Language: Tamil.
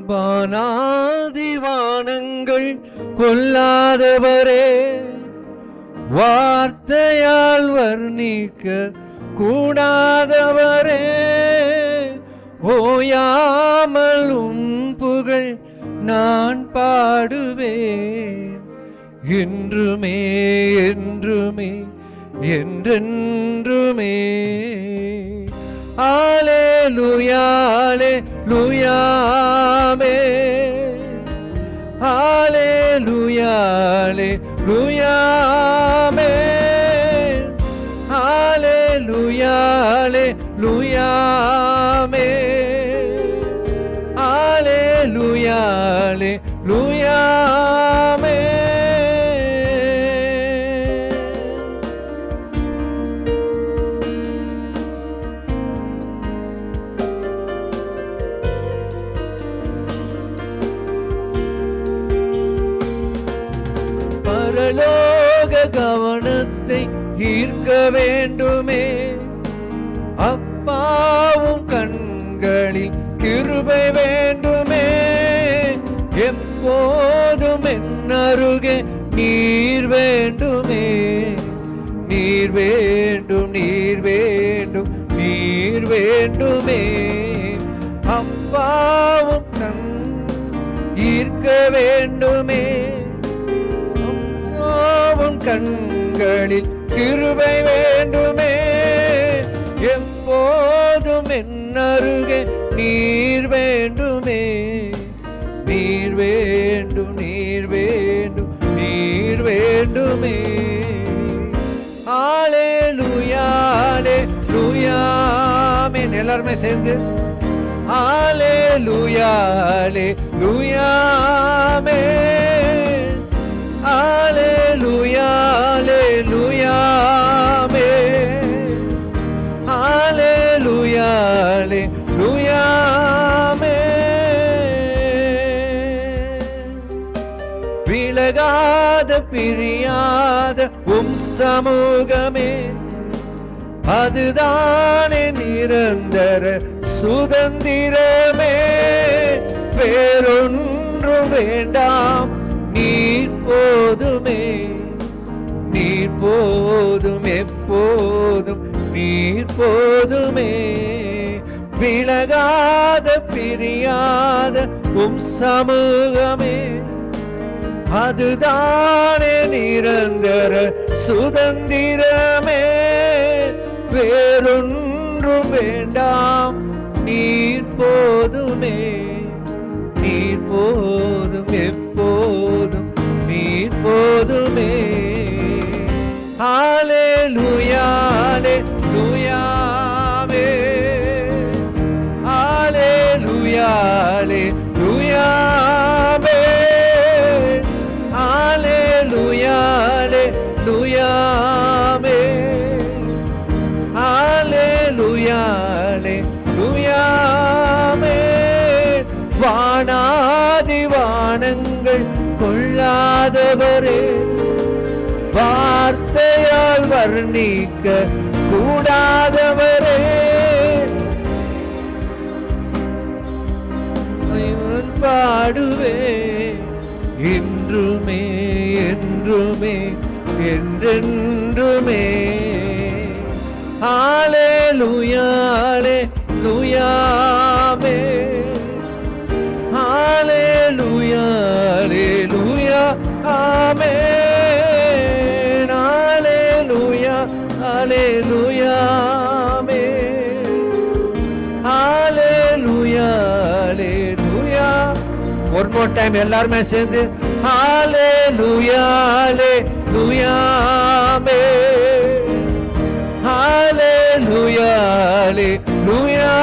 வானாதிவானங்கள் கொல்லாதவரே, வார்த்தையால் வர்ணிக்க கூடாதவரே, ஓயாமலும் புகழ் நான் பாடுவேன் என்றுமே என்றுமே என்றென்றுமே. அல்லேலூயா அல்லேலூயா ஆமென். அல்லேலூயா அல்லேலூயா ஆமென். அல்லேலூயா அல்லேலூயா ஆமென். அல்லேலூயா அல்லேலூயா ஆமென். பரலோக கவனத்தை ஈர்க்க வேண்டுமே, அப்பாவும் கண்களில் கிருபை வேண்டுமே, எப்போதும் என் அருகே நீர் வேண்டுமே, நீர் வேண்டும் நீர் வேண்டும் நீர் வேண்டுமே, அப்பாவும் கண் ஈர்க்க வேண்டுமே, கண்களில் கிருபை வேண்டுமே, எப்போதும் என் அருகே நீர் வேண்டுமே, நீர் வேண்டும் நீர் வேண்டும் நீர் வேண்டுமே. அல்லேலூயா அல்லேலூயா ஆமென். எல்லாருமே சேர்ந்து அல்லேலூயா அல்லேலூயா ஆமென். Alleluia, alleluia, amen. Alleluia, alleluia, amen. விலகாத பிரியாத சமூகமே, அதுதானே நிரந்தர சுதந்திரமே, வேறொன்றும் வேண்டாம் நீர் போதுமே, நீர் போதும் எப்போதும் நீர் போதுமே. விலகாத பிரியாத சமூகமே, அதுதானே நிரந்தர சுதந்திரமே, வேறொன்றும் வேண்டாம் நீர் போதுமே, நீர் போதும் எப்போதும் நீர் போதுமே. அல்லேலூயா அல்லேலூயா ஆமென். அல்லேலூயா அல்லேலூயா ஆமென். அல்லேலூயா அல்லேலூயா ஆமென். அல்லேலூயா அல்லேலூயா ஆமென். வானாதி வானங்கள் கொள்ளாதவரே, வார்த்தையால் வர்ணிக்க கூடாதவரே, பாடுவே என்றுமே என்றுமே என்றென்றுமே. அல்லேலூயா அல்லேலூயா ஆமென். Alleluia, alleluia, amen. Alleluia, alleluia, amen. Alleluia, alleluia. One more time, எல்லாருமே சேர்ந்து Alleluia, alleluia, amen. Alleluia, alleluia.